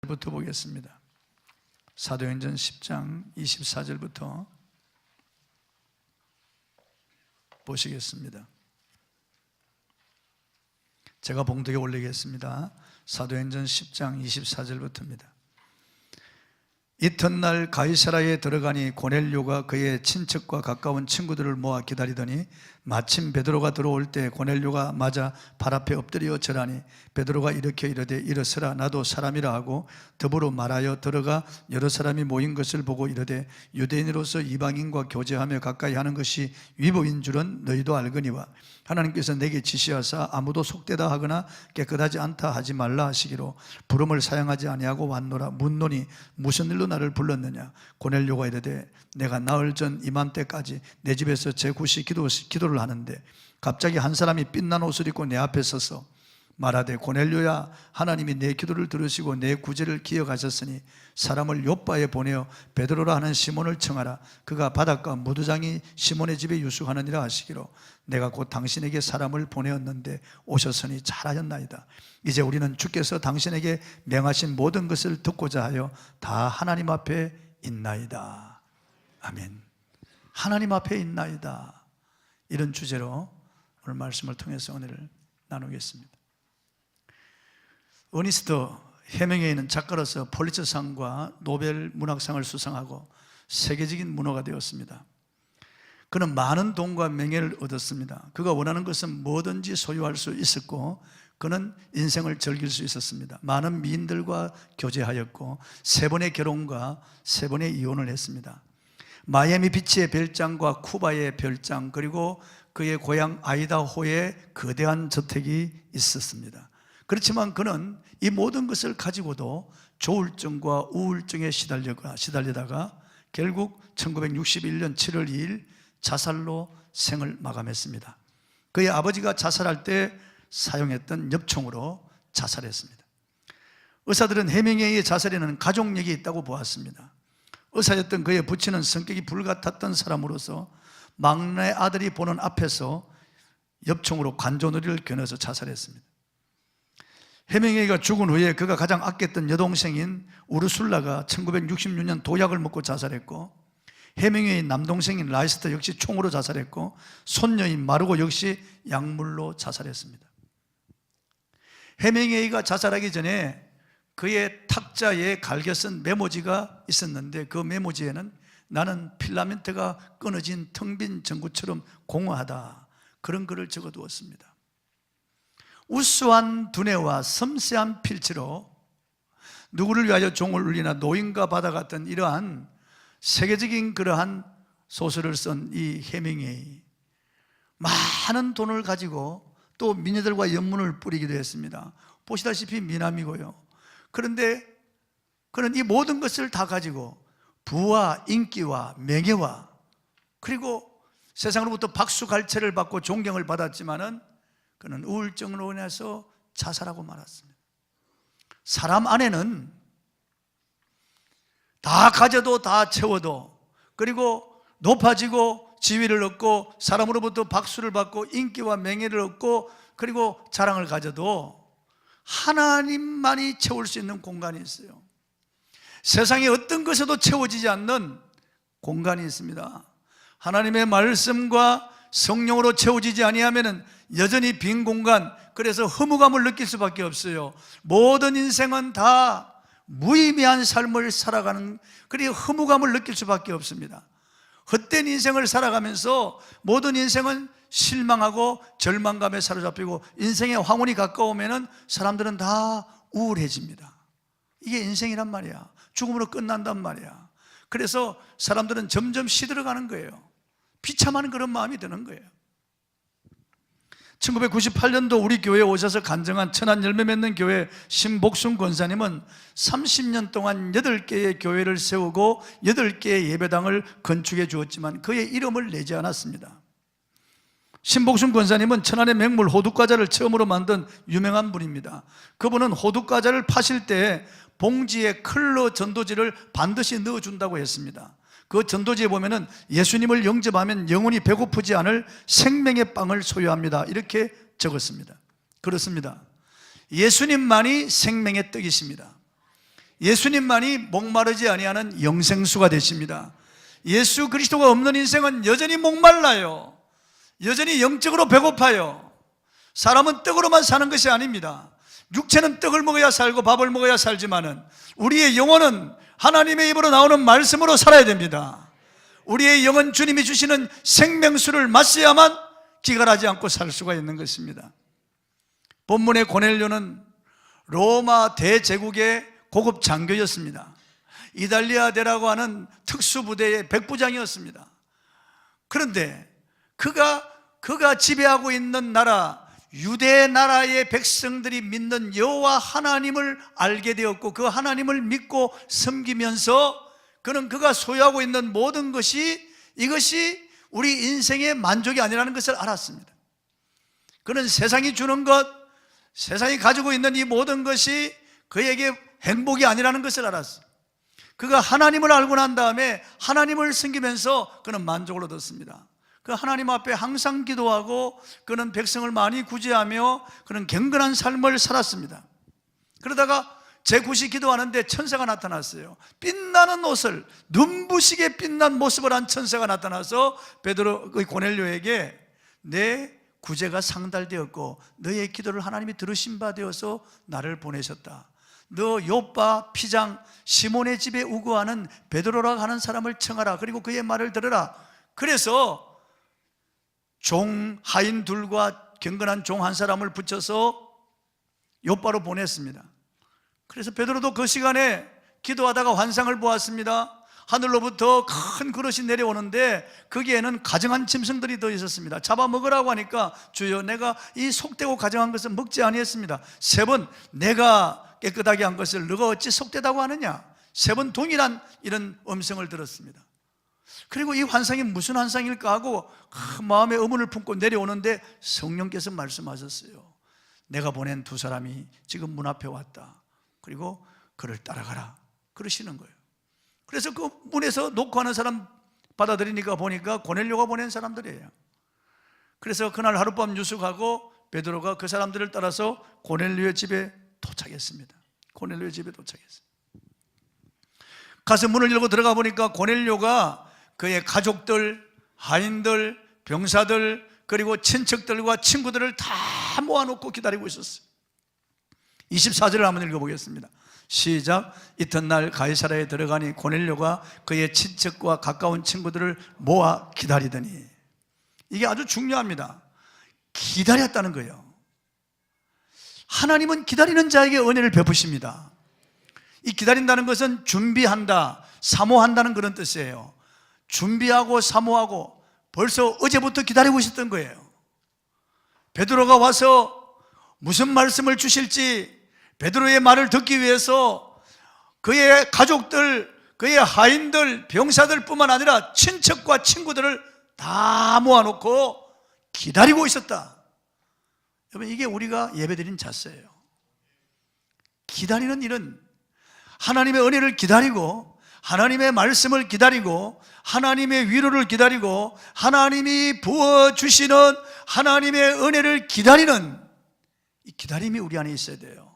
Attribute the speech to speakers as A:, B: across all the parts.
A: 부터 보겠습니다. 사도행전 10장 24절부터 보시겠습니다. 제가 봉독에 올리겠습니다. 사도행전 10장 24절부터입니다. 이튿날 가이사라에 들어가니 고넬료가 그의 친척과 가까운 친구들을 모아 기다리더니 마침 베드로가 들어올 때 고넬료가 맞아 발 앞에 엎드려 절하니 베드로가 일으켜 이르되 일어서라, 나도 사람이라 하고 더불어 말하여 들어가 여러 사람이 모인 것을 보고 이르되 유대인으로서 이방인과 교제하며 가까이 하는 것이 위법인 줄은 너희도 알거니와 하나님께서 내게 지시하사 아무도 속되다 하거나 깨끗하지 않다 하지 말라 하시기로 부름을 사용하지 아니하고 왔노라. 묻노니 무슨 일로 나를 불렀느냐? 고넬료가 이르되 내가 나흘 전 이맘때까지 내 집에서 제9시 기도를 하는데 갑자기 한 사람이 빛난 옷을 입고 내 앞에 서서 말하되 고넬료야, 하나님이 내 기도를 들으시고 내 구제를 기억하셨으니 사람을 요바에 보내어 베드로라 하는 시몬을 청하라. 그가 바닷가 무두장이 시몬의 집에 유숙하느니라 하시기로 내가 곧 당신에게 사람을 보내었는데 오셨으니 잘하였나이다. 이제 우리는 주께서 당신에게 명하신 모든 것을 듣고자 하여 다 하나님 앞에 있나이다. 아멘. 하나님 앞에 있나이다. 이런 주제로 오늘 말씀을 통해서 은혜를 나누겠습니다. 어니스트 해밍웨이는 작가로서 폴리처상과 노벨 문학상을 수상하고 세계적인 문호가 되었습니다. 그는 많은 돈과 명예를 얻었습니다. 그가 원하는 것은 뭐든지 소유할 수 있었고 그는 인생을 즐길 수 있었습니다. 많은 미인들과 교제하였고 3번의 결혼과 3번의 이혼을 했습니다. 마이애미 비치의 별장과 쿠바의 별장, 그리고 그의 고향 아이다호에 거대한 저택이 있었습니다. 그렇지만 그는 이 모든 것을 가지고도 조울증과 우울증에 시달리다가 결국 1961년 7월 2일 자살로 생을 마감했습니다. 그의 아버지가 자살할 때 사용했던 엽총으로 자살했습니다. 의사들은 해밍웨이의 자살에는 가족력이 있다고 보았습니다. 의사였던 그의 부친은 성격이 불같았던 사람으로서 막내 아들이 보는 앞에서 엽총으로 관조놀이를 겨눠서 자살했습니다. 해밍웨이가 죽은 후에 그가 가장 아꼈던 여동생인 우르술라가 1966년 도약을 먹고 자살했고, 해밍웨이 남동생인 라이스터 역시 총으로 자살했고, 손녀인 마르고 역시 약물로 자살했습니다. 해밍웨이가 자살하기 전에 그의 탁자에 갈겨 쓴 메모지가 있었는데 그 메모지에는 나는 필라멘트가 끊어진 텅 빈 전구처럼 공허하다, 그런 글을 적어두었습니다. 우수한 두뇌와 섬세한 필체로 누구를 위하여 종을 울리나 노인과 바다 같은 이러한 세계적인 그러한 소설을 쓴 이 해밍웨이, 많은 돈을 가지고 또 미녀들과 연문을 뿌리기도 했습니다. 보시다시피 미남이고요. 그런데 그는 이 모든 것을 다 가지고 부와 인기와 명예와 그리고 세상으로부터 박수갈채를 받고 존경을 받았지만은 그는 우울증으로 인해서 자살하고 말았습니다. 사람 안에는 다 가져도 다 채워도, 그리고 높아지고 지위를 얻고 사람으로부터 박수를 받고 인기와 명예를 얻고 그리고 자랑을 가져도 하나님만이 채울 수 있는 공간이 있어요. 세상의 어떤 것에도 채워지지 않는 공간이 있습니다. 하나님의 말씀과 성령으로 채워지지 아니하면 여전히 빈 공간, 그래서 허무감을 느낄 수밖에 없어요. 모든 인생은 다 무의미한 삶을 살아가는, 그리고 허무감을 느낄 수밖에 없습니다. 헛된 인생을 살아가면서 모든 인생은 실망하고 절망감에 사로잡히고 인생의 황혼이 가까우면 사람들은 다 우울해집니다. 이게 인생이란 말이야. 죽음으로 끝난단 말이야. 그래서 사람들은 점점 시들어가는 거예요. 비참한 그런 마음이 드는 거예요. 1998년도 우리 교회에 오셔서 간증한 천안 열매 맺는 교회 신복순 권사님은 30년 동안 8개의 교회를 세우고 8개의 예배당을 건축해 주었지만 그의 이름을 내지 않았습니다. 신복순 권사님은 천안의 맹물 호두과자를 처음으로 만든 유명한 분입니다. 그분은 호두과자를 파실 때 봉지에 클로 전도지를 반드시 넣어준다고 했습니다. 그 전도지에 보면은 예수님을 영접하면 영원히 배고프지 않을 생명의 빵을 소유합니다, 이렇게 적었습니다. 그렇습니다. 예수님만이 생명의 떡이십니다. 예수님만이 목마르지 아니하는 영생수가 되십니다. 예수 그리스도가 없는 인생은 여전히 목말라요. 여전히 영적으로 배고파요. 사람은 떡으로만 사는 것이 아닙니다. 육체는 떡을 먹어야 살고 밥을 먹어야 살지만은 우리의 영혼은 하나님의 입으로 나오는 말씀으로 살아야 됩니다. 우리의 영은 주님이 주시는 생명수를 마셔야만 기갈하지 않고 살 수가 있는 것입니다. 본문의 고넬료는 로마 대제국의 고급 장교였습니다. 이달리아대라고 하는 특수부대의 백부장이었습니다. 그런데 그가 지배하고 있는 나라 유대 나라의 백성들이 믿는 여호와 하나님을 알게 되었고 그 하나님을 믿고 섬기면서 그는 그가 소유하고 있는 모든 것이 이것이 우리 인생의 만족이 아니라는 것을 알았습니다. 그는 세상이 주는 것, 세상이 가지고 있는 이 모든 것이 그에게 행복이 아니라는 것을 알았어요. 그가 하나님을 알고 난 다음에 하나님을 섬기면서 그는 만족을 얻었습니다. 그 하나님 앞에 항상 기도하고 그는 백성을 많이 구제하며 그는 경건한 삶을 살았습니다. 그러다가 제9시 기도하는데 천사가 나타났어요. 빛나는 옷을 눈부시게 빛난 모습을 한 천사가 나타나서 베드로 고넬료에게 내 구제가 상달되었고 너의 기도를 하나님이 들으신 바 되어서 나를 보내셨다. 너 요빠 피장 시몬의 집에 우거하는 베드로라고 하는 사람을 청하라. 그리고 그의 말을 들으라. 그래서 종 하인 둘과 경건한 종 한 사람을 붙여서 요빠로 보냈습니다. 그래서 베드로도 그 시간에 기도하다가 환상을 보았습니다. 하늘로부터 큰 그릇이 내려오는데 거기에는 가정한 짐승들이 더 있었습니다. 잡아먹으라고 하니까 주여 내가 이 속되고 가정한 것을 먹지 아니했습니다. 3번 내가 깨끗하게 한 것을 너가 어찌 속되다고 하느냐. 3번 동일한 이런 음성을 들었습니다. 그리고 이 환상이 무슨 환상일까 하고 마음에 의문을 품고 내려오는데 성령께서 말씀하셨어요. 내가 보낸 2 사람이 지금 문 앞에 왔다. 그리고 그를 따라가라 그러시는 거예요. 그래서 그 문에서 녹화하는 사람 받아들이니까 보니까 고넬료가 보낸 사람들이에요. 그래서 그날 하룻밤 유숙하고 베드로가 그 사람들을 따라서 고넬료의 집에 도착했습니다. 고넬료의 집에 도착했어요. 가서 문을 열고 들어가 보니까 고넬료가 그의 가족들, 하인들, 병사들 그리고 친척들과 친구들을 다 모아놓고 기다리고 있었어요. 24절을 한번 읽어보겠습니다. 시작. 이튿날 가이사랴에 들어가니 고넬료가 그의 친척과 가까운 친구들을 모아 기다리더니, 이게 아주 중요합니다. 기다렸다는 거예요. 하나님은 기다리는 자에게 은혜를 베푸십니다. 이 기다린다는 것은 준비한다, 사모한다는 그런 뜻이에요. 준비하고 사모하고 벌써 어제부터 기다리고 있었던 거예요. 베드로가 와서 무슨 말씀을 주실지 베드로의 말을 듣기 위해서 그의 가족들, 그의 하인들, 병사들 뿐만 아니라 친척과 친구들을 다 모아놓고 기다리고 있었다. 여러분, 이게 우리가 예배드린 자세예요. 기다리는 일은 하나님의 은혜를 기다리고 하나님의 말씀을 기다리고 하나님의 위로를 기다리고 하나님이 부어주시는 하나님의 은혜를 기다리는 이 기다림이 우리 안에 있어야 돼요.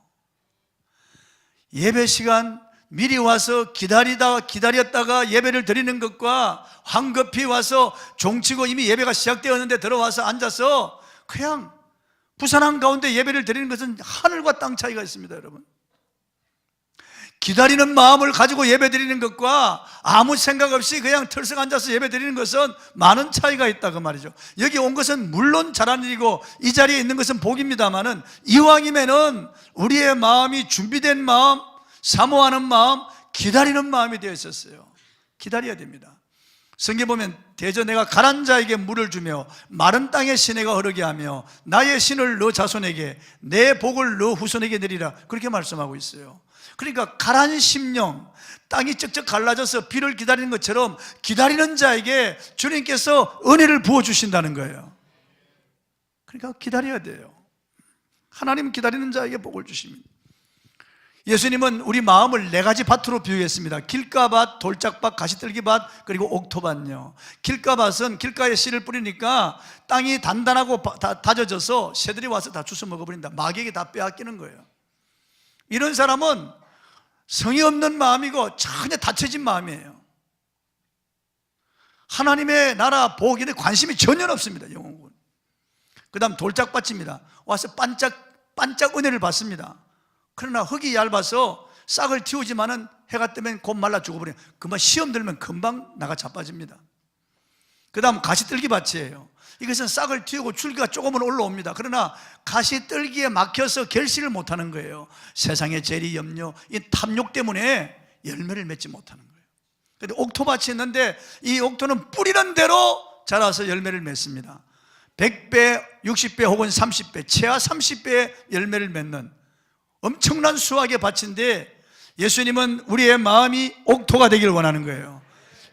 A: 예배 시간 미리 와서 기다렸다가 예배를 드리는 것과 황급히 와서 종치고 이미 예배가 시작되었는데 들어와서 앉아서 그냥 부산한 가운데 예배를 드리는 것은 하늘과 땅 차이가 있습니다, 여러분. 기다리는 마음을 가지고 예배 드리는 것과 아무 생각 없이 그냥 털썩 앉아서 예배 드리는 것은 많은 차이가 있다 그 말이죠. 여기 온 것은 물론 잘한 일이고 이 자리에 있는 것은 복입니다만은 이왕이면은 우리의 마음이 준비된 마음, 사모하는 마음, 기다리는 마음이 되어 있었어요. 기다려야 됩니다. 성경에 보면 대저 내가 가난 자에게 물을 주며 마른 땅에 시내가 흐르게 하며 나의 신을 너 자손에게 내 복을 너 후손에게 내리라, 그렇게 말씀하고 있어요. 그러니까 가란 심령, 땅이 쩍쩍 갈라져서 비를 기다리는 것처럼 기다리는 자에게 주님께서 은혜를 부어주신다는 거예요. 그러니까 기다려야 돼요. 하나님 기다리는 자에게 복을 주십니다. 예수님은 우리 마음을 4가지 밭으로 비유했습니다. 길가밭, 돌짝밭, 가시떨기밭, 그리고 옥토밭요. 길가밭은 길가에 씨를 뿌리니까 땅이 단단하고 다져져서 새들이 와서 다 주워 먹어버린다. 마귀에게 다 빼앗기는 거예요. 이런 사람은 성의 없는 마음이고 전혀 닫혀진 마음이에요. 하나님의 나라 복에 관심이 전혀 없습니다. 영혼은. 그 다음 돌짝밭입니다. 와서 반짝 은혜를 받습니다. 그러나 흙이 얇아서 싹을 틔우지만은 해가 뜨면 곧 말라 죽어버려요. 그만 시험 들면 금방 나가 자빠집니다. 그 다음 가시떨기밭이에요. 이것은 싹을 틔우고 줄기가 조금은 올라옵니다. 그러나 가시떨기에 막혀서 결실을 못하는 거예요. 세상의 재리, 염려, 이 탐욕 때문에 열매를 맺지 못하는 거예요. 근데 옥토밭이 있는데 이 옥토는 뿌리는 대로 자라서 열매를 맺습니다. 100배, 60배 혹은 30배, 최하 30배의 열매를 맺는 엄청난 수확의 밭인데, 예수님은 우리의 마음이 옥토가 되길 원하는 거예요.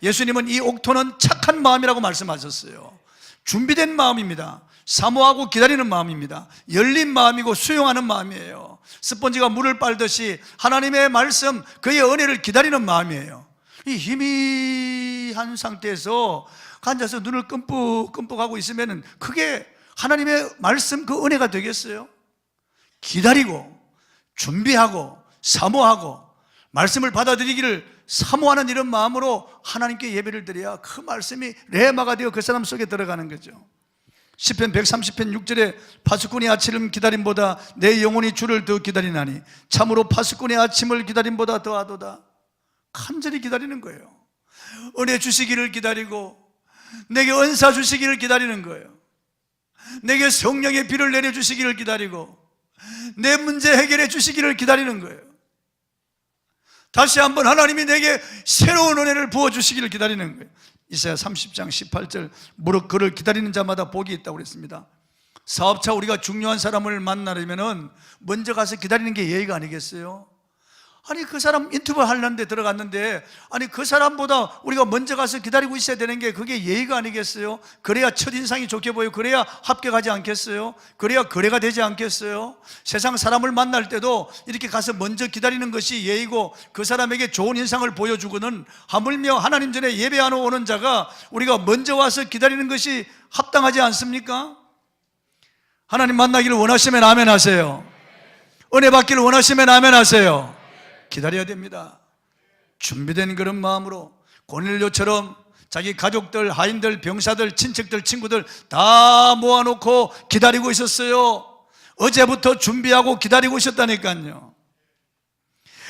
A: 예수님은 이 옥토는 착한 마음이라고 말씀하셨어요. 준비된 마음입니다. 사모하고 기다리는 마음입니다. 열린 마음이고 수용하는 마음이에요. 스펀지가 물을 빨듯이 하나님의 말씀, 그의 은혜를 기다리는 마음이에요. 이 희미한 상태에서 앉아서 눈을 끔뻑끔뻑하고 있으면 그게 하나님의 말씀, 그 은혜가 되겠어요? 기다리고 준비하고 사모하고 말씀을 받아들이기를 사모하는 이런 마음으로 하나님께 예배를 드려야 그 말씀이 레마가 되어 그 사람 속에 들어가는 거죠. 시편 130편 6절에 파수꾼의 아침을 기다림보다 내 영혼이 주를 더 기다리나니 참으로 파수꾼의 아침을 기다림보다 더하도다. 간절히 기다리는 거예요. 은혜 주시기를 기다리고 내게 은사 주시기를 기다리는 거예요. 내게 성령의 비를 내려주시기를 기다리고 내 문제 해결해 주시기를 기다리는 거예요. 다시 한번 하나님이 내게 새로운 은혜를 부어주시기를 기다리는 거예요. 이사야 30장 18절 무릇 그를 기다리는 자마다 복이 있다고 그랬습니다. 사업차 우리가 중요한 사람을 만나려면 먼저 가서 기다리는 게 예의가 아니겠어요? 아니 그 사람 인터뷰 하려는데 들어갔는데 아니 그 사람보다 우리가 먼저 가서 기다리고 있어야 되는 게 그게 예의가 아니겠어요? 그래야 첫인상이 좋게 보여, 그래야 합격하지 않겠어요? 그래야 거래가 되지 않겠어요? 세상 사람을 만날 때도 이렇게 가서 먼저 기다리는 것이 예의고 그 사람에게 좋은 인상을 보여주고는 하물며 하나님 전에 예배하러 오는 자가 우리가 먼저 와서 기다리는 것이 합당하지 않습니까? 하나님 만나기를 원하시면 아멘 하세요. 은혜 받기를 원하시면 아멘 하세요. 기다려야 됩니다. 준비된 그런 마음으로 고넬료처럼 자기 가족들, 하인들, 병사들, 친척들, 친구들 다 모아놓고 기다리고 있었어요. 어제부터 준비하고 기다리고 있었다니까요.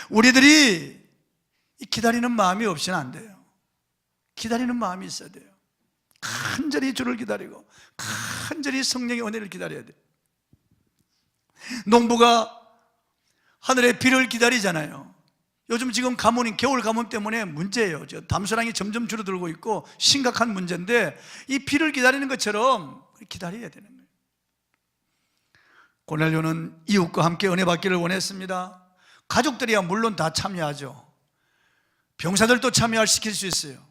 A: 우리들이 기다리는 마음이 없이는 안 돼요. 기다리는 마음이 있어야 돼요. 간절히 주를 기다리고 간절히 성령의 은혜를 기다려야 돼요. 농부가 하늘의 비를 기다리잖아요. 요즘 지금 가뭄이 겨울 가뭄 때문에 문제예요. 담수량이 점점 줄어들고 있고 심각한 문제인데 이 비를 기다리는 것처럼 기다려야 되는 거예요. 고넬료는 이웃과 함께 은혜 받기를 원했습니다. 가족들이야 물론 다 참여하죠. 병사들도 시킬 수 있어요.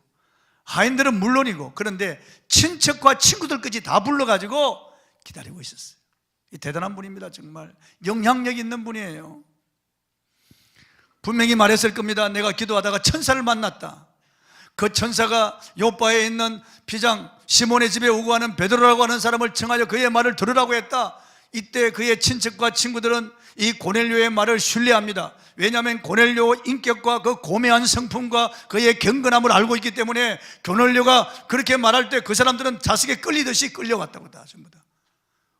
A: 하인들은 물론이고, 그런데 친척과 친구들까지 다 불러가지고 기다리고 있었어요. 대단한 분입니다. 정말 영향력 있는 분이에요. 분명히 말했을 겁니다. 내가 기도하다가 천사를 만났다. 그 천사가 요바에 있는 피장 시몬의 집에 오고 하는 베드로라고 하는 사람을 청하여 그의 말을 들으라고 했다. 이때 그의 친척과 친구들은 이 고넬료의 말을 신뢰합니다. 왜냐하면 고넬료 인격과 그 고매한 성품과 그의 경건함을 알고 있기 때문에 고넬료가 그렇게 말할 때 그 사람들은 자식에 끌리듯이 끌려갔다고 다 전부 다.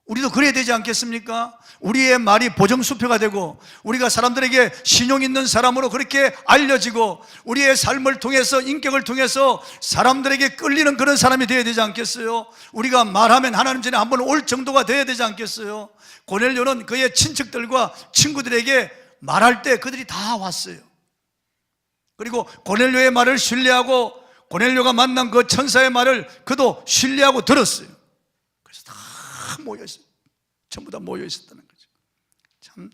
A: 우리도 그래야 되지 않겠습니까? 우리의 말이 보정수표가 되고 우리가 사람들에게 신용 있는 사람으로 그렇게 알려지고 우리의 삶을 통해서, 인격을 통해서 사람들에게 끌리는 그런 사람이 되어야 되지 않겠어요? 우리가 말하면 하나님 전에 한번 올 정도가 되어야 되지 않겠어요? 고넬료는 그의 친척들과 친구들에게 말할 때 그들이 다 왔어요. 그리고 고넬료의 말을 신뢰하고 고넬료가 만난 그 천사의 말을 그도 신뢰하고 들었어요. 그래서 다 모여있어요. 전부 다 모여있었다는 거죠. 참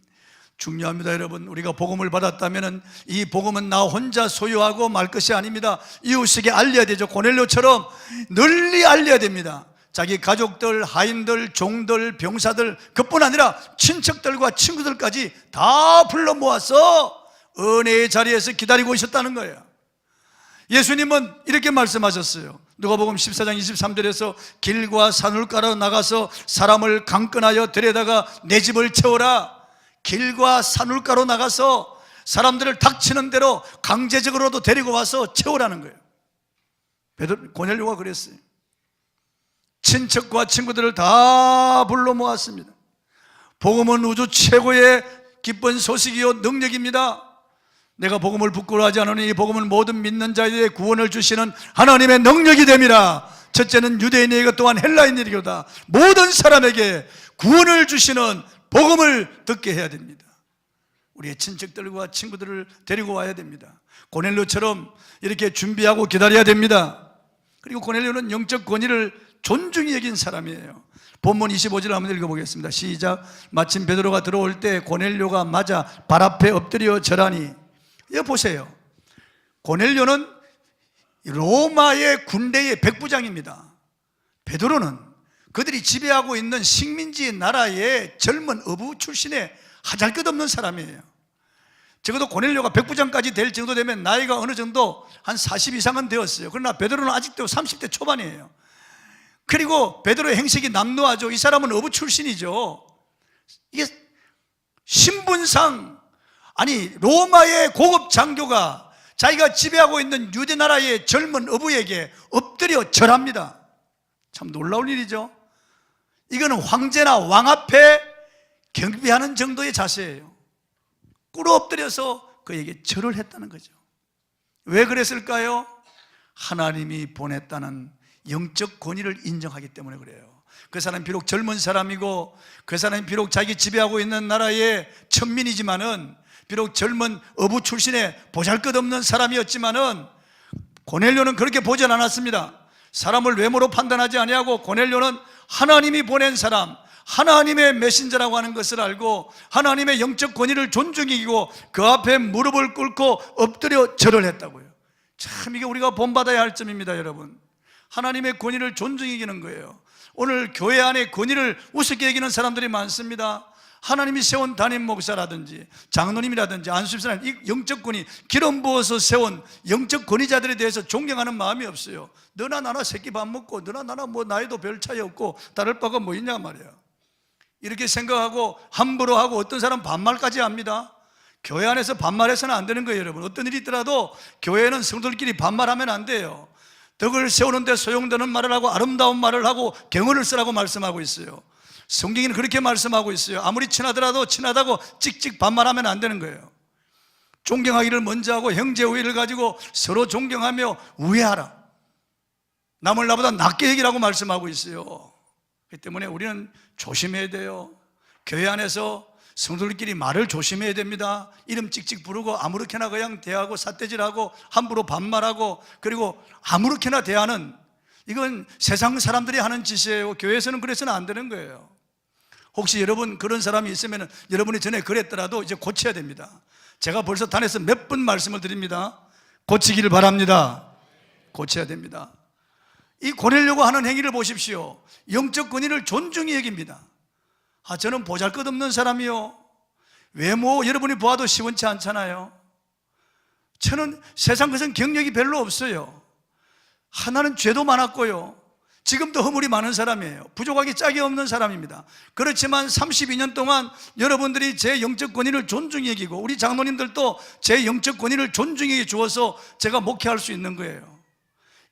A: 중요합니다. 여러분, 우리가 복음을 받았다면 이 복음은 나 혼자 소유하고 말 것이 아닙니다. 이웃에게 알려야 되죠. 고넬료처럼 널리 알려야 됩니다. 자기 가족들, 하인들, 종들, 병사들, 그뿐 아니라 친척들과 친구들까지 다 불러 모아서 은혜의 자리에서 기다리고 있었다는 거예요. 예수님은 이렇게 말씀하셨어요. 누가복음 14장 23절에서 길과 산울가로 나가서 사람을 강권하여 데려다가 내 집을 채워라. 길과 산울가로 나가서 사람들을 닥치는 대로 강제적으로도 데리고 와서 채우라는 거예요. 고넬료가 그랬어요. 친척과 친구들을 다 불러 모았습니다. 복음은 우주 최고의 기쁜 소식이요 능력입니다. 내가 복음을 부끄러워하지 않으니 이 복음은 모든 믿는 자에게 구원을 주시는 하나님의 능력이 됨이라. 첫째는 유대인에게 또한 헬라인에게로다. 모든 사람에게 구원을 주시는 복음을 듣게 해야 됩니다. 우리의 친척들과 친구들을 데리고 와야 됩니다. 고넬료처럼 이렇게 준비하고 기다려야 됩니다. 그리고 고넬료는 영적 권위를 존중히 여긴 사람이에요. 본문 25절 한번 읽어보겠습니다. 시작. 마침 베드로가 들어올 때 고넬료가 맞아 발 앞에 엎드려 절하니. 여기 보세요. 고넬료는 로마의 군대의 백부장입니다. 베드로는 그들이 지배하고 있는 식민지 나라의 젊은 어부 출신의 하잘것없는 사람이에요. 적어도 고넬료가 백부장까지 될 정도 되면 나이가 어느 정도 한 40 이상은 되었어요. 그러나 베드로는 아직도 30대 초반이에요. 그리고 베드로의 행색이 남루하죠. 이 사람은 어부 출신이죠. 이게 신분상, 아니 로마의 고급 장교가 자기가 지배하고 있는 유대 나라의 젊은 어부에게 엎드려 절합니다. 참 놀라운 일이죠. 이거는 황제나 왕 앞에 경배하는 정도의 자세예요. 꿇어 엎드려서 그에게 절을 했다는 거죠. 왜 그랬을까요? 하나님이 보냈다는 영적 권위를 인정하기 때문에 그래요. 그 사람이 비록 젊은 사람이고 그 사람이 비록 자기 지배하고 있는 나라의 천민이지만은, 비록 젊은 어부 출신의 보잘것없는 사람이었지만은 고넬료는 그렇게 보진 않았습니다. 사람을 외모로 판단하지 아니하고 고넬료는 하나님이 보낸 사람, 하나님의 메신저라고 하는 것을 알고 하나님의 영적 권위를 존중히 여기고 그 앞에 무릎을 꿇고 엎드려 절을 했다고요. 참 이게 우리가 본받아야 할 점입니다. 여러분, 하나님의 권위를 존중히 여기는 거예요. 오늘 교회 안에 권위를 우습게 여기는 사람들이 많습니다. 하나님이 세운 담임 목사라든지 장로님이라든지 안수집사님, 이 영적 권위, 기름 부어서 세운 영적 권위자들에 대해서 존경하는 마음이 없어요. 너나 나나 새끼 밥 먹고 너나 나나 뭐 나이도 별 차이 없고 다를 바가 뭐 있냐 말이야. 이렇게 생각하고 함부로 하고 어떤 사람은 반말까지 합니다. 교회 안에서 반말해서는 안 되는 거예요. 여러분, 어떤 일이 있더라도 교회는 성도들끼리 반말하면 안 돼요. 덕을 세우는데 소용되는 말을 하고 아름다운 말을 하고 경언을 쓰라고 말씀하고 있어요. 성경에는 그렇게 말씀하고 있어요. 아무리 친하더라도 친하다고 찍찍 반말하면 안 되는 거예요. 존경하기를 먼저 하고 형제 우애를 가지고 서로 존경하며 우애하라. 남을 나보다 낫게 여기라고 말씀하고 있어요. 그렇기 때문에 우리는 조심해야 돼요. 교회 안에서 성도들끼리 말을 조심해야 됩니다. 이름 찍찍 부르고 아무렇게나 그냥 대하고 삿대질하고 함부로 반말하고 그리고 아무렇게나 대하는, 이건 세상 사람들이 하는 짓이에요. 교회에서는 그래서는 안 되는 거예요. 혹시 여러분 그런 사람이 있으면 여러분이 전에 그랬더라도 이제 고쳐야 됩니다. 제가 벌써 단에서 몇 번 말씀을 드립니다. 고치기를 바랍니다. 고쳐야 됩니다. 이 고내려고 하는 행위를 보십시오. 영적 권위를 존중히 여깁니다. 저는 보잘것없는 사람이요, 외모 여러분이 보아도 시원치 않잖아요. 저는 세상 것은 경력이 별로 없어요. 하나는 죄도 많았고요, 지금도 허물이 많은 사람이에요. 부족하기 짝이 없는 사람입니다. 그렇지만 32년 동안 여러분들이 제 영적 권위를 존중히 여기고 우리 장로님들도 제 영적 권위를 존중히 주어서 제가 목회할 수 있는 거예요.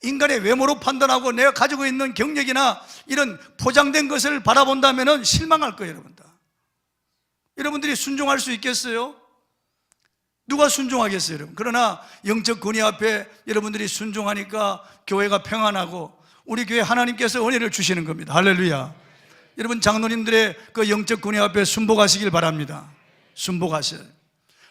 A: 인간의 외모로 판단하고 내가 가지고 있는 경력이나 이런 포장된 것을 바라본다면 실망할 거예요. 여러분들이 순종할 수 있겠어요? 누가 순종하겠어요, 여러분? 그러나 영적 권위 앞에 여러분들이 순종하니까 교회가 평안하고 우리 교회 하나님께서 은혜를 주시는 겁니다. 할렐루야. 여러분, 장로님들의 그 영적 권위 앞에 순복하시길 바랍니다. 순복하셔야 돼요.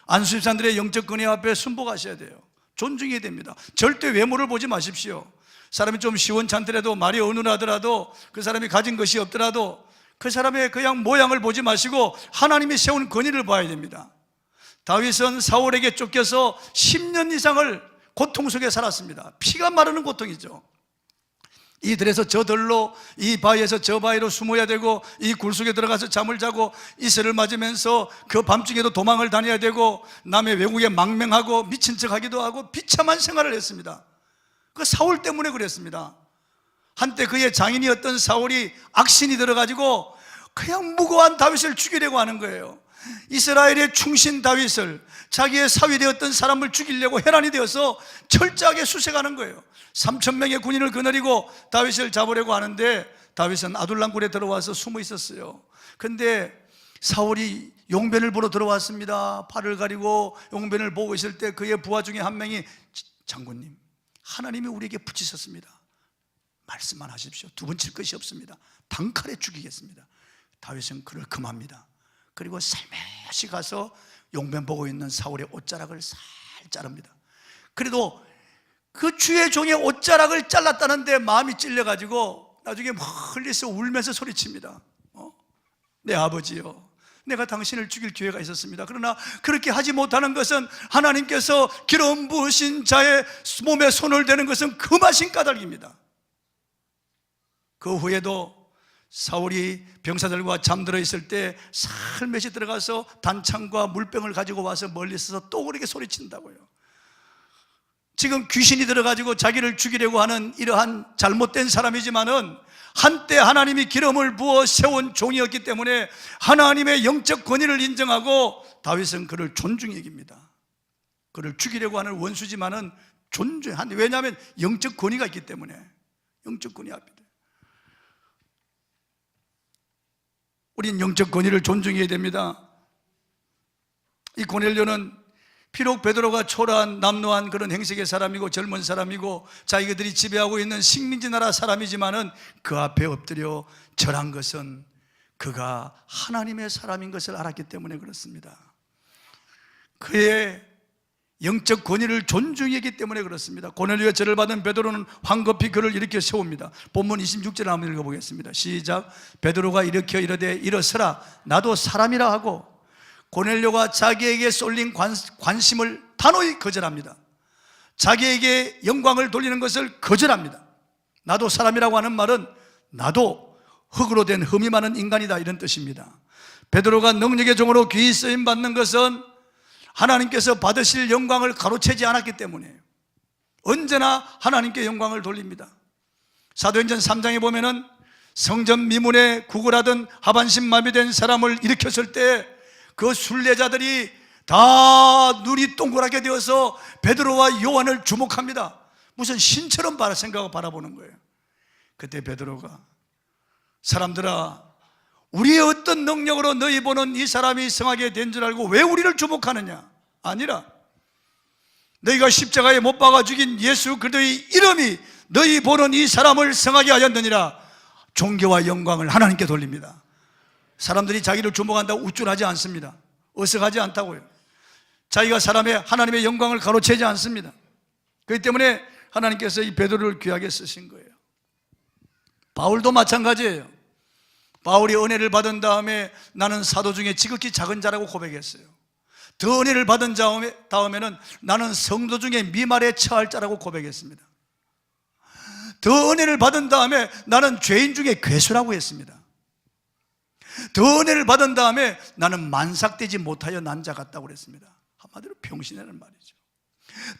A: 안수집사님들의 영적 권위 앞에 순복하셔야 돼요. 존중해야 됩니다. 절대 외모를 보지 마십시오. 사람이 좀 시원찮더라도, 말이 어눌하더라도, 그 사람이 가진 것이 없더라도 그 사람의 그냥 모양을 보지 마시고 하나님이 세운 권위를 봐야 됩니다. 다윗은 사울에게 쫓겨서 10년 이상을 고통 속에 살았습니다. 피가 마르는 고통이죠. 이 들에서 저 들로, 이 바위에서 저 바위로 숨어야 되고, 이 굴 속에 들어가서 잠을 자고, 이슬을 맞으면서 그 밤중에도 도망을 다녀야 되고, 남의 외국에 망명하고 미친 척하기도 하고 비참한 생활을 했습니다. 그 사울 때문에 그랬습니다. 한때 그의 장인이었던 사울이 악신이 들어가지고 그냥 무고한 다윗을 죽이려고 하는 거예요. 이스라엘의 충신 다윗을, 자기의 사위 되었던 사람을 죽이려고 혈안이 되어서 철저하게 수색하는 거예요. 3,000명의 군인을 거느리고 다윗을 잡으려고 하는데 다윗은 아둘람굴에 들어와서 숨어 있었어요. 근데 사울이 용변을 보러 들어왔습니다. 팔을 가리고 용변을 보고 있을 때 그의 부하 중에 한 명이, 장군님, 하나님이 우리에게 붙이셨습니다. 말씀만 하십시오. 두 번 칠 것이 없습니다. 단칼에 죽이겠습니다. 다윗은 그를 금합니다. 그리고 살며시 가서 용변 보고 있는 사울의 옷자락을 살 자릅니다. 그래도 그 주의 종의 옷자락을 잘랐다는데 마음이 찔려가지고 나중에 멀리서 울면서 소리칩니다. 내 아버지요, 내가 당신을 죽일 기회가 있었습니다. 그러나 그렇게 하지 못하는 것은 하나님께서 기름 부으신 자의 몸에 손을 대는 것은 금하신 까닭입니다. 그 후에도 사울이 병사들과 잠들어 있을 때 살며시 들어가서 단창과 물병을 가지고 와서 멀리서 또 그렇게 소리친다고요. 지금 귀신이 들어가지고 자기를 죽이려고 하는 이러한 잘못된 사람이지만은 한때 하나님이 기름을 부어 세운 종이었기 때문에 하나님의 영적 권위를 인정하고 다윗은 그를 존중히 여깁니다. 그를 죽이려고 하는 원수지만은 존중한데, 왜냐하면 영적 권위가 있기 때문에. 영적 권위 앞에 우린 영적 권위를 존중해야 됩니다. 이 고넬료는 비록 베드로가 초라한 남루한 그런 행색의 사람이고 젊은 사람이고 자기들이 지배하고 있는 식민지 나라 사람이지만은 그 앞에 엎드려 절한 것은 그가 하나님의 사람인 것을 알았기 때문에 그렇습니다. 그의 영적 권위를 존중했기 때문에 그렇습니다. 고넬료의 절을 받은 베드로는 황급히 그를 일으켜 세웁니다. 본문 26절 한번 읽어보겠습니다. 시작. 베드로가 일으켜 이르되 일어서라, 나도 사람이라 하고 고넬료가 자기에게 쏠린 관심을 단호히 거절합니다. 자기에게 영광을 돌리는 것을 거절합니다. 나도 사람이라고 하는 말은 나도 흙으로 된 흠이 많은 인간이다, 이런 뜻입니다. 베드로가 능력의 종으로 귀히 쓰임 받는 것은 하나님께서 받으실 영광을 가로채지 않았기 때문에 언제나 하나님께 영광을 돌립니다. 사도행전 3장에 보면은 성전 미문에 구걸하던 하반신 마비된 사람을 일으켰을 때 그 순례자들이 다 눈이 동그랗게 되어서 베드로와 요한을 주목합니다. 무슨 신처럼 생각하고 바라보는 거예요. 그때 베드로가, 사람들아, 우리의 어떤 능력으로 너희 보는 이 사람이 성하게 된 줄 알고 왜 우리를 주목하느냐? 아니라 너희가 십자가에 못 박아 죽인 예수 그리스도의 이름이 너희 보는 이 사람을 성하게 하였느니라. 존귀와 영광을 하나님께 돌립니다. 사람들이 자기를 주목한다고 우쭐하지 않습니다. 어색하지 않다고요. 자기가 하나님의 영광을 가로채지 않습니다. 그렇기 때문에 하나님께서 이 베드로를 귀하게 쓰신 거예요. 바울도 마찬가지예요. 바울이 은혜를 받은 다음에 나는 사도 중에 지극히 작은 자라고 고백했어요. 더 은혜를 받은 다음에는 나는 성도 중에 미말에 처할 자라고 고백했습니다. 더 은혜를 받은 다음에 나는 죄인 중에 괴수라고 했습니다. 더 은혜를 받은 다음에 나는 만삭되지 못하여 난 자 같다고 그랬습니다. 한마디로 병신이라는 말이죠.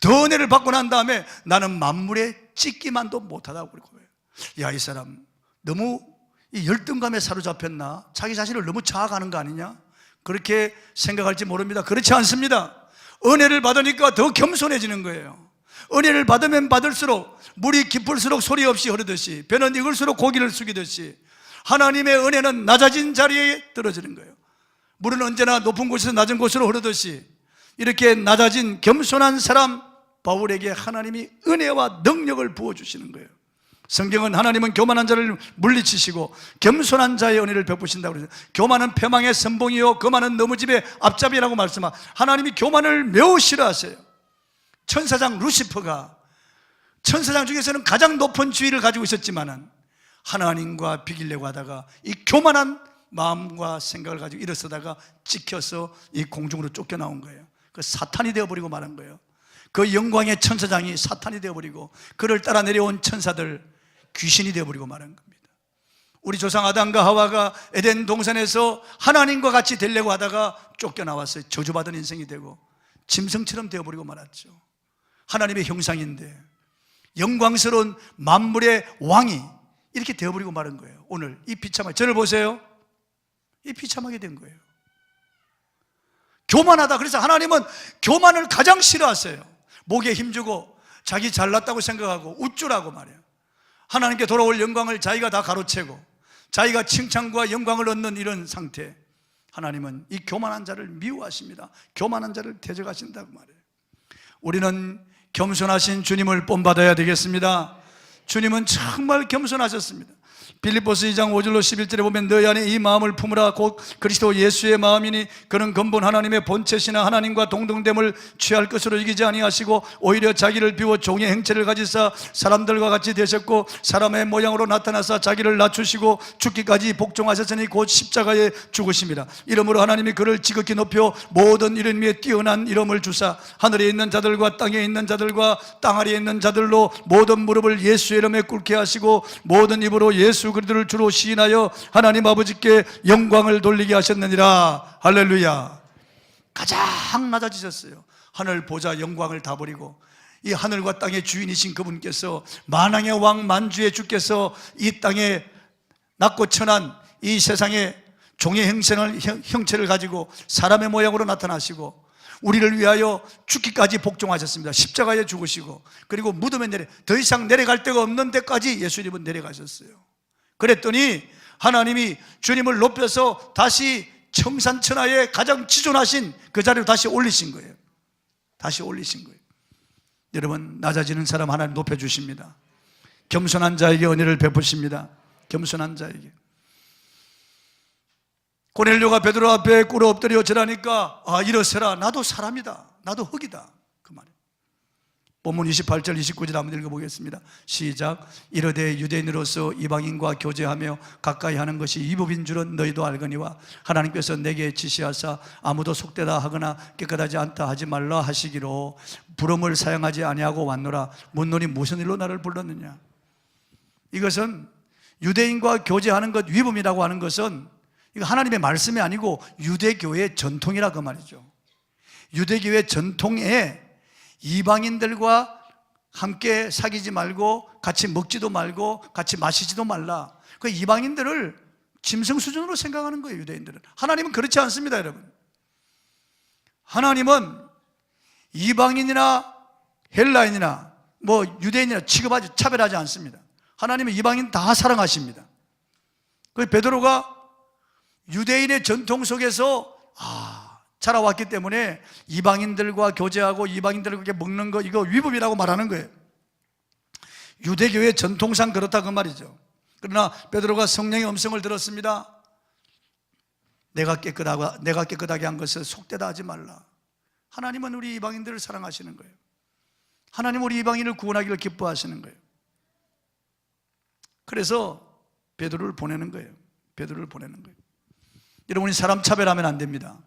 A: 더 은혜를 받고 난 다음에 나는 만물에 찢기만도 못하다고 그랬고요. 야, 이 사람 너무 이 열등감에 사로잡혔나? 자기 자신을 너무 자아가는 거 아니냐? 그렇게 생각할지 모릅니다. 그렇지 않습니다. 은혜를 받으니까 더 겸손해지는 거예요. 은혜를 받으면 받을수록 물이 깊을수록 소리 없이 흐르듯이, 배는 익을수록 고기를 숙이듯이 하나님의 은혜는 낮아진 자리에 떨어지는 거예요. 물은 언제나 높은 곳에서 낮은 곳으로 흐르듯이 이렇게 낮아진 겸손한 사람 바울에게 하나님이 은혜와 능력을 부어주시는 거예요. 성경은 하나님은 교만한 자를 물리치시고 겸손한 자의 은혜를 베푸신다고 그러죠. 교만은 패망의 선봉이요 거만은 너무집의 앞잡이라고 말씀하고, 하나님이 교만을 매우 싫어하세요. 천사장 루시퍼가 천사장 중에서는 가장 높은 지위를 가지고 있었지만은 하나님과 비기려고 하다가 이 교만한 마음과 생각을 가지고 일어서다가 찍혀서 이 공중으로 쫓겨나온 거예요. 그 사탄이 되어버리고 말한 거예요. 그 영광의 천사장이 사탄이 되어버리고 그를 따라 내려온 천사들 귀신이 되어버리고 말한 겁니다. 우리 조상 아담과 하와가 에덴 동산에서 하나님과 같이 되려고 하다가 쫓겨나왔어요. 저주받은 인생이 되고 짐승처럼 되어버리고 말았죠. 하나님의 형상인데 영광스러운 만물의 왕이 이렇게 되어버리고 마른 거예요. 오늘 이 비참하게, 저를 보세요. 이 비참하게 된 거예요. 교만하다. 그래서 하나님은 교만을 가장 싫어하세요. 목에 힘주고 자기 잘났다고 생각하고 우쭐하고 말이에요. 하나님께 돌아올 영광을 자기가 다 가로채고 자기가 칭찬과 영광을 얻는 이런 상태, 하나님은 이 교만한 자를 미워하십니다. 교만한 자를 대적하신다고 말해요. 우리는 겸손하신 주님을 본받아야 되겠습니다. 주님은 정말 겸손하셨습니다. 빌립보서 2장 5절로 11절에 보면 너희 안에 이 마음을 품으라 곧 그리스도 예수의 마음이니 그는 근본 하나님의 본체시나 하나님과 동등됨을 취할 것으로 이기지 아니하시고 오히려 자기를 비워 종의 행체를 가지사 사람들과 같이 되셨고 사람의 모양으로 나타나사 자기를 낮추시고 죽기까지 복종하셨으니 곧 십자가에 죽으심이라. 이러므로 하나님이 그를 지극히 높여 모든 이름 위에 뛰어난 이름을 주사 하늘에 있는 자들과 땅에 있는 자들과 땅 아래에 있는 자들로 모든 무릎을 예수의 이름에 꿇게 하시고 모든 입으로 예수 그리스도를 주로 시인하여 하나님 아버지께 영광을 돌리게 하셨느니라. 할렐루야. 가장 낮아지셨어요. 하늘 보좌 영광을 다 버리고 이 하늘과 땅의 주인이신 그분께서 만왕의 왕 만주의 주께서 이 땅에 낮고 천한 이 세상에 종의 형체를 가지고 사람의 모양으로 나타나시고 우리를 위하여 죽기까지 복종하셨습니다. 십자가에 죽으시고 그리고 무덤에 더 이상 내려갈 데가 없는 데까지 예수님은 내려가셨어요. 그랬더니 하나님이 주님을 높여서 다시 청산천하에 가장 지존하신 그 자리로 다시 올리신 거예요. 다시 올리신 거예요. 여러분, 낮아지는 사람 하나님 높여주십니다. 겸손한 자에게 은혜를 베푸십니다. 겸손한 자에게. 고넬료가 베드로 앞에 꿇어 엎드려 절하니까 일어서라, 나도 사람이다, 나도 흙이다, 그 말이에요. 본문 28절 29절 한번 읽어보겠습니다. 시작. 이르되 유대인으로서 이방인과 교제하며 가까이 하는 것이 위법인 줄은 너희도 알거니와 하나님께서 내게 지시하사 아무도 속되다 하거나 깨끗하지 않다 하지 말라 하시기로 부름을 사용하지 아니하고 왔노라. 묻노니 무슨 일로 나를 불렀느냐. 이것은 유대인과 교제하는 것 위법이라고 하는 것은 이거 하나님의 말씀이 아니고 유대교의 전통이라 그 말이죠. 유대교의 전통에 이방인들과 함께 사귀지 말고 같이 먹지도 말고 같이 마시지도 말라. 그 이방인들을 짐승 수준으로 생각하는 거예요, 유대인들은. 하나님은 그렇지 않습니다, 여러분. 하나님은 이방인이나 헬라인이나 유대인이나 취급하지, 차별하지 않습니다. 하나님은 이방인 다 사랑하십니다. 그 베드로가 유대인의 전통 속에서 자라왔기 때문에 이방인들과 교제하고 이방인들과 먹는 거 이거 위법이라고 말하는 거예요. 유대교의 전통상 그렇다 그 말이죠. 그러나 베드로가 성령의 음성을 들었습니다. 내가 깨끗하게 한 것을 속되다 하지 말라. 하나님은 우리 이방인들을 사랑하시는 거예요. 하나님은 우리 이방인을 구원하기를 기뻐하시는 거예요. 그래서 베드로를 보내는 거예요. 베드로를 보내는 거예요. 여러분이 사람 차별하면 안 됩니다.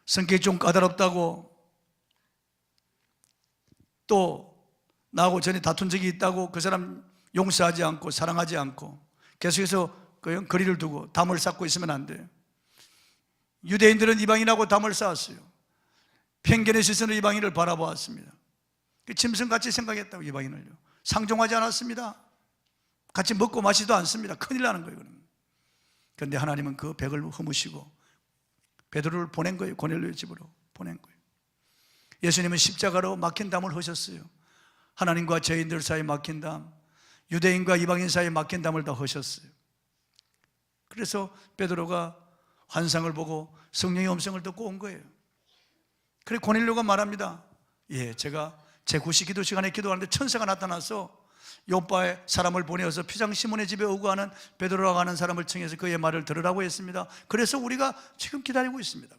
A: 성격이 좀 까다롭다고, 또 나하고 전에 다툰 적이 있다고 그 사람 용서하지 않고 사랑하지 않고 계속해서 그 거리를 두고 담을 쌓고 있으면 안 돼요. 유대인들은 이방인하고 담을 쌓았어요. 편견의 시선으로 이방인을 바라보았습니다. 짐승같이 생각했다고 이방인을요. 상종하지 않았습니다. 같이 먹고 마시지도 않습니다. 큰일 나는 거예요. 그런데 하나님은 그 벽을 허무시고 베드로를 보낸 거예요. 고넬료의 집으로 보낸 거예요. 예수님은 십자가로 막힌 담을 허셨어요. 하나님과 죄인들 사이에 막힌 담, 유대인과 이방인 사이에 막힌 담을 다 허셨어요. 그래서 베드로가 환상을 보고 성령의 음성을 듣고 온 거예요. 그래 고넬료가 말합니다. 제가 제 구시 기도 시간에 기도하는데 천사가 나타나서 요빠에 사람을 보내어서 피장 시몬의 집에 오고 하는 베드로라고 하는 사람을 청해서 그의 말을 들으라고 했습니다. 그래서 우리가 지금 기다리고 있습니다.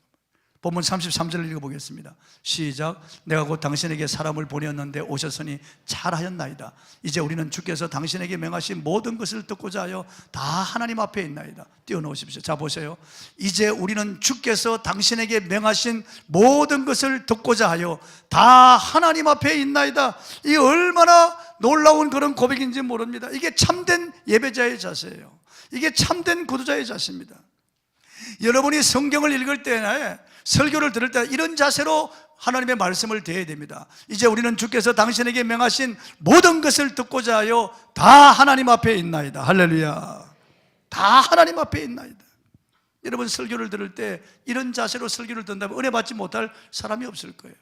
A: 본문 33절을 읽어보겠습니다. 시작. 내가 곧 당신에게 사람을 보내었는데 오셨으니 잘하였나이다. 이제 우리는 주께서 당신에게 명하신 모든 것을 듣고자 하여 다 하나님 앞에 있나이다. 띄워놓으십시오. 자 보세요. 이제 우리는 주께서 당신에게 명하신 모든 것을 듣고자 하여 다 하나님 앞에 있나이다. 이게 얼마나 놀라운 그런 고백인지 모릅니다. 이게 참된 예배자의 자세예요. 이게 참된 구도자의 자세입니다. 여러분이 성경을 읽을 때나 설교를 들을 때 이런 자세로 하나님의 말씀을 대해야 됩니다. 이제 우리는 주께서 당신에게 명하신 모든 것을 듣고자 하여 다 하나님 앞에 있나이다. 할렐루야. 다 하나님 앞에 있나이다. 여러분 설교를 들을 때 이런 자세로 설교를 듣는다면 은혜 받지 못할 사람이 없을 거예요.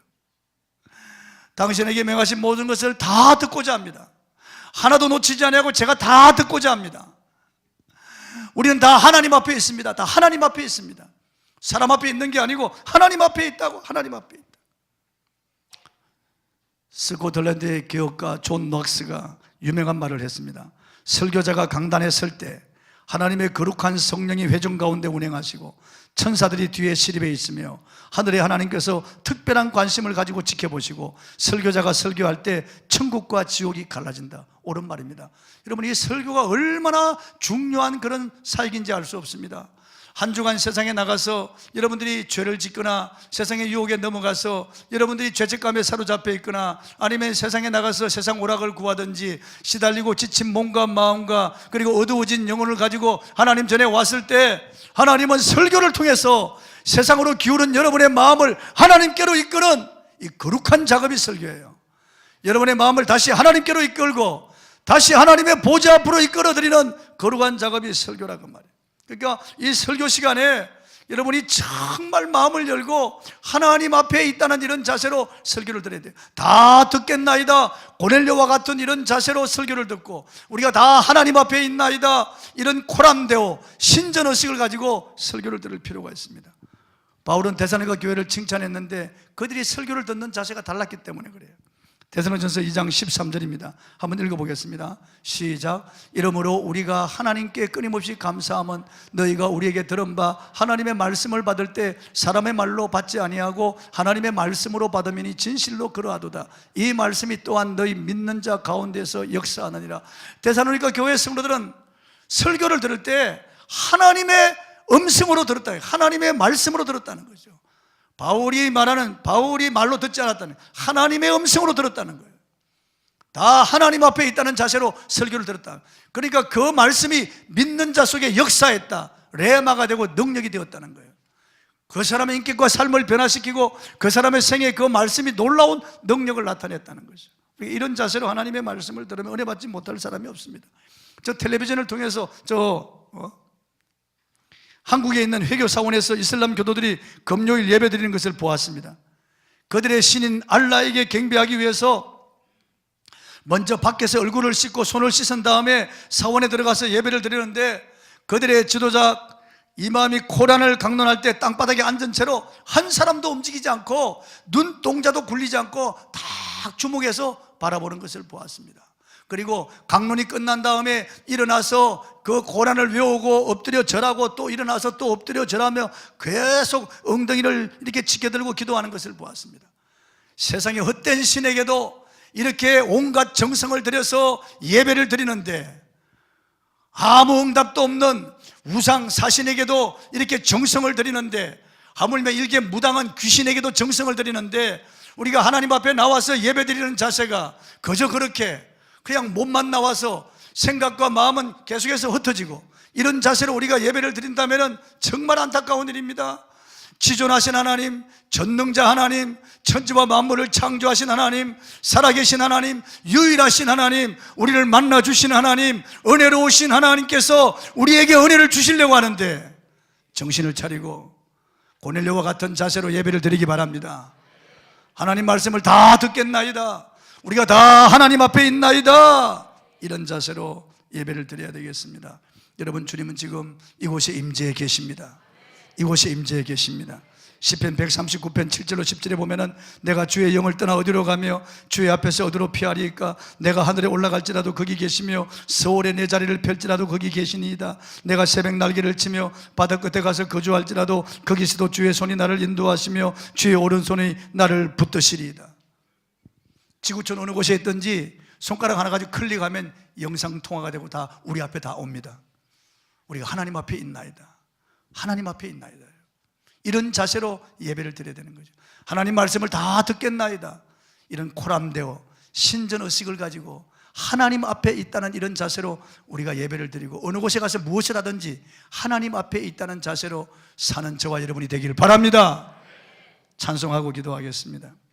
A: 당신에게 명하신 모든 것을 다 듣고자 합니다. 하나도 놓치지 않고 제가 다 듣고자 합니다. 우리는 다 하나님 앞에 있습니다. 다 하나님 앞에 있습니다. 사람 앞에 있는 게 아니고 하나님 앞에 있다고. 하나님 앞에 있다. 스코틀랜드의 기업가 존 녹스가 유명한 말을 했습니다. 설교자가 강단에 설 때 하나님의 거룩한 성령이 회중 가운데 운행하시고 천사들이 뒤에 시립해 있으며 하늘의 하나님께서 특별한 관심을 가지고 지켜보시고 설교자가 설교할 때 천국과 지옥이 갈라진다. 옳은 말입니다. 여러분, 이 설교가 얼마나 중요한 그런 사역인지 알 수 없습니다. 한 주간 세상에 나가서 여러분들이 죄를 짓거나 세상의 유혹에 넘어가서 여러분들이 죄책감에 사로잡혀 있거나 아니면 세상에 나가서 세상 오락을 구하든지 시달리고 지친 몸과 마음과 그리고 어두워진 영혼을 가지고 하나님 전에 왔을 때 하나님은 설교를 통해서 세상으로 기울은 여러분의 마음을 하나님께로 이끄는 이 거룩한 작업이 설교예요. 여러분의 마음을 다시 하나님께로 이끌고 다시 하나님의 보좌 앞으로 이끌어드리는 거룩한 작업이 설교라고 말이에요. 그러니까 이 설교 시간에 여러분이 정말 마음을 열고 하나님 앞에 있다는 이런 자세로 설교를 들어야 돼요. 다 듣겠나이다. 고넬료와 같은 이런 자세로 설교를 듣고 우리가 다 하나님 앞에 있나이다. 이런 코람데오 신전의식을 가지고 설교를 들을 필요가 있습니다. 바울은 데살로니가 교회를 칭찬했는데 그들이 설교를 듣는 자세가 달랐기 때문에 그래요. 데살로니가전서 2장 13절입니다. 한번 읽어보겠습니다. 시작. 이러므로 우리가 하나님께 끊임없이 감사함은 너희가 우리에게 들은 바 하나님의 말씀을 받을 때 사람의 말로 받지 아니하고 하나님의 말씀으로 받음이니 진실로 그러하도다. 이 말씀이 또한 너희 믿는 자 가운데서 역사하느니라. 데살로니가 교회 성도들은 설교를 들을 때 하나님의 음성으로 들었다. 하나님의 말씀으로 들었다는 거죠. 바울이 말로 듣지 않았다는 거예요. 하나님의 음성으로 들었다는 거예요. 다 하나님 앞에 있다는 자세로 설교를 들었다. 그러니까 그 말씀이 믿는 자 속에 역사했다. 레마가 되고 능력이 되었다는 거예요. 그 사람의 인격과 삶을 변화시키고 그 사람의 생애에 그 말씀이 놀라운 능력을 나타냈다는 거죠. 이런 자세로 하나님의 말씀을 들으면 은혜 받지 못할 사람이 없습니다. 저 텔레비전을 통해서 한국에 있는 회교사원에서 이슬람 교도들이 금요일 예배 드리는 것을 보았습니다. 그들의 신인 알라에게 경배하기 위해서 먼저 밖에서 얼굴을 씻고 손을 씻은 다음에 사원에 들어가서 예배를 드리는데 그들의 지도자 이마음이 코란을 강론할 때 땅바닥에 앉은 채로 한 사람도 움직이지 않고 눈동자도 굴리지 않고 딱 주목해서 바라보는 것을 보았습니다. 그리고 강론이 끝난 다음에 일어나서 그 고란을 외우고 엎드려 절하고 또 일어나서 또 엎드려 절하며 계속 엉덩이를 이렇게 지켜들고 기도하는 것을 보았습니다. 세상의 헛된 신에게도 이렇게 온갖 정성을 들여서 예배를 드리는데 아무 응답도 없는 우상 사신에게도 이렇게 정성을 드리는데 하물며 일개 무당한 귀신에게도 정성을 드리는데 우리가 하나님 앞에 나와서 예배 드리는 자세가 그저 그렇게 그냥 몸만 나와서 생각과 마음은 계속해서 흩어지고 이런 자세로 우리가 예배를 드린다면 정말 안타까운 일입니다. 지존하신 하나님, 전능자 하나님, 천지와 만물을 창조하신 하나님, 살아계신 하나님, 유일하신 하나님, 우리를 만나주신 하나님, 은혜로우신 하나님께서 우리에게 은혜를 주시려고 하는데 정신을 차리고 고넬료와 같은 자세로 예배를 드리기 바랍니다. 하나님 말씀을 다 듣겠나이다. 우리가 다 하나님 앞에 있나이다. 이런 자세로 예배를 드려야 되겠습니다. 여러분, 주님은 지금 이곳에 임재해 계십니다. 이곳에 임재해 계십니다. 시편 139편 7절로 10절에 보면은 내가 주의 영을 떠나 어디로 가며 주의 앞에서 어디로 피하리이까? 내가 하늘에 올라갈지라도 거기 계시며 서울에 내 자리를 펼지라도 거기 계시니이다. 내가 새벽 날개를 치며 바다 끝에 가서 거주할지라도 거기서도 주의 손이 나를 인도하시며 주의 오른손이 나를 붙드시리이다. 지구촌 어느 곳에 있든지 손가락 하나 가지고 클릭하면 영상통화가 되고 다 우리 앞에 다 옵니다. 우리가 하나님 앞에 있나이다. 하나님 앞에 있나이다. 이런 자세로 예배를 드려야 되는 거죠. 하나님 말씀을 다 듣겠나이다. 이런 코람데오 신전의식을 가지고 하나님 앞에 있다는 이런 자세로 우리가 예배를 드리고 어느 곳에 가서 무엇을 하든지 하나님 앞에 있다는 자세로 사는 저와 여러분이 되기를 바랍니다. 찬송하고 기도하겠습니다.